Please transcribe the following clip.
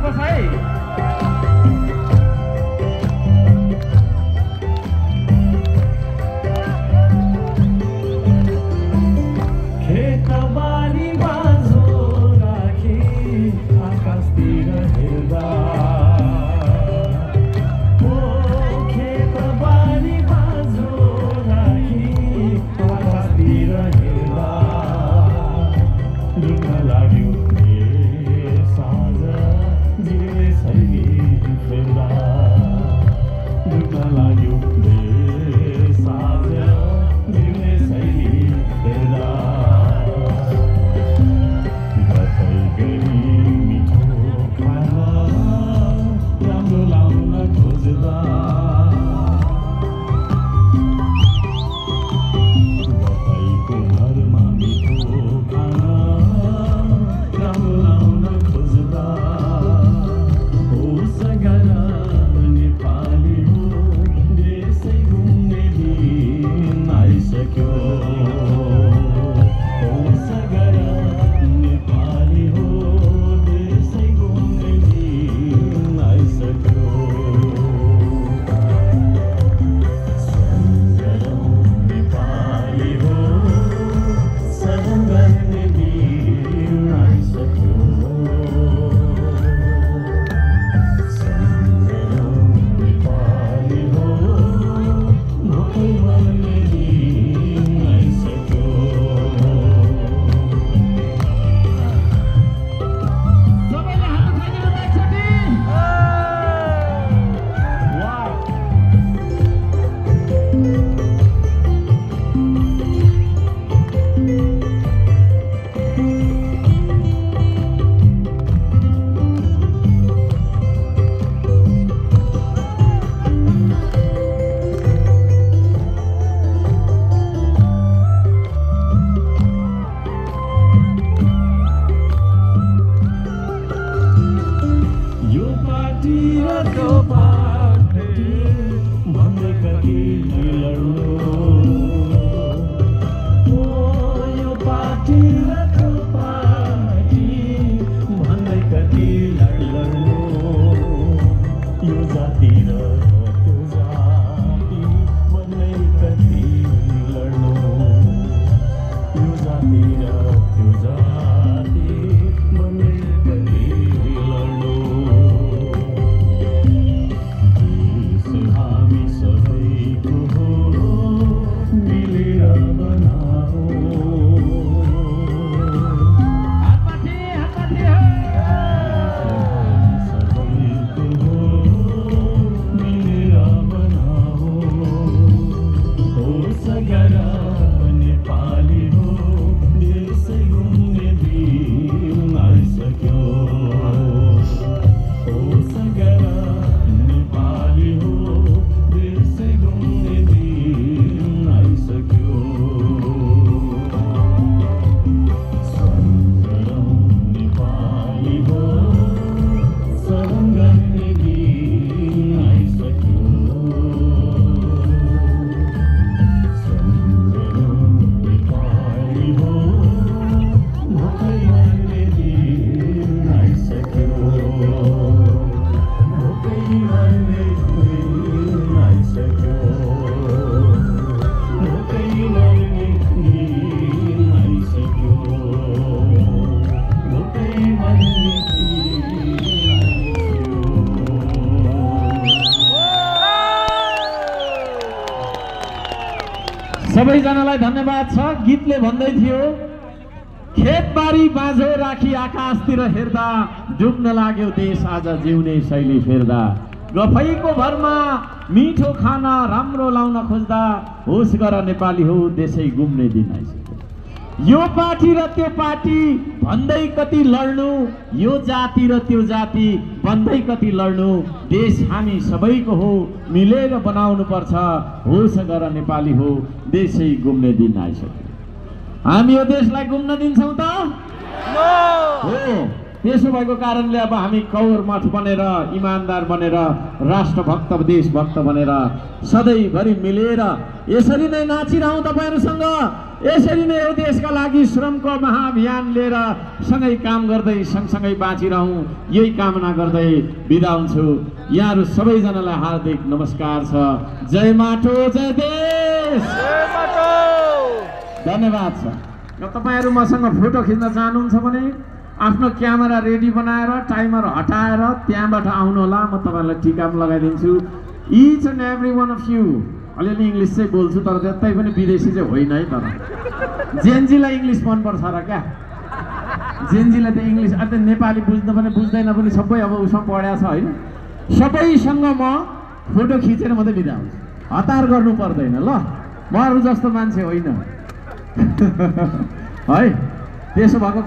लाग्छ है। खेतबारी बाँझो राखी आकाशतिर हेर्दा खेतबारी बाँझो राखी आकाशतिर हेर्दा दुःख लाग्यो साँझ जिउने शैली फेर्दा दुःख लाग्यो साँझ जिउने शैली फेर्दा कतै गरी मिठो खाना राम्रो लाउन खोज्दा तपाईँको घरमा मिठो खाना राम्रो लाउन खोज्दा होस् गर नेपाली हो देशै घुम्ने दिन आइसक्यो होस् गर नेपाली हो देशै घुम्ने दिन आइसक्यो सम्झरौँ नेपाली हो सदन गर्ने दिन आइसक्यो सम्झरौँ नेपाली हो भोकै मर्ने दिन आइसक्यो सबैले हात उठाइदिनु एकचोटि। वाह यो पार्टी र त्यो पार्टी भन्दै कति लड्नु यो पार्टी र त्यो पार्टी भन्दै कति लड्नु यो जाति र त्यो जाति भन्दै कति लड्नु यो जाति र त्यो जाति भन्दै कति लड्नु देश हामी सबैको हो मिलेर बनाऊ हात माथि हो। सबैको हो मिलेर बनाऊ होस् गर नेपाली हो देशै घुम्ने दिन आइसक्यो होस् गर नेपाली हो देशै घुम्ने दिन आइसक्यो सम्झरौँ नेपाली हो सदन गर्ने दिन आइसक्यो सम्झरौँ नेपाली हो भोकै मर्ने दिन आइसक्यो भोकै मर्ने दिन आइसक्यो भोकै मर्ने दिन आइसक्यो भोकै मर्ने सबैजनालाई धन्यवाद छ। गीतले भन्दै थियो खेतबारी बाँझो राखी आकाशतिर हेर्दा डुब्न लाग्यो देश आज जिउने शैली फेर्दा गफैको भरमा मिठो खाना राम्रो लाउन खोज्दा होस् गर नेपाली हो देशै घुम्ने दिन आइसक्यो। यो पार्टी र त्यो पार्टी भन्दै कति लड्नु यो जाति र त्यो जाति भन्दै कति लड्नु देश हामी सबैको हो मिलेर बनाउनु पर्छ होस् गर नेपाली हो देशै घुम्ने दिन आइसक्यो। हामी यो देशलाई घुम्न दिन्छौँ त? हो। त्यसो भएको कारणले अब हामी कौर मठ बनेर इमानदार बनेर राष्ट्रभक्त देशभक्त बनेर सधैँभरि मिलेर यसरी नै नाचिरहँ तपाईहरुसँग। यसरी नै यो देशका लागि श्रमको महाअभियान लिएर सँगै काम गर्दै सँगसँगै बाँचिरहँ यही कामना गर्दै बिदा हुन्छु। यहाँहरु सबैजनालाई हार्दिक नमस्कार छ। जय माटो जय देश। धन्यवाद छ। र तपाईहरु मसँग फोटो खिच्न चाहनुहुन्छ भने आफ्नो क्यामेरा रेडी बनाएर टाइमर हटाएर त्यहाँबाट आउनु होला। म तपाईहरुलाई टिका पनि लगाइदिन्छु। Each and every one of you. अलिअलि इङ्ग्लिस चाहिँ बोल्छु तर त्यतै पनि विदेशी चाहिँ होइन है। तर जेनजीलाई इङ्ग्लिस मनपर्छ र क्या? जेनजीलाई त इङ्ग्लिस अन्त नेपाली बुझ्न पनि बुझ्दैन पनि सबै अब उसमा पढ्या छ होइन। सबैसँग म फोटो खिचेर मात्रै बिदा हुन्छु। हतार गर्नु पर्दैन ल। म अरू जस्तो मान्छे होइन है। त्यसो भएको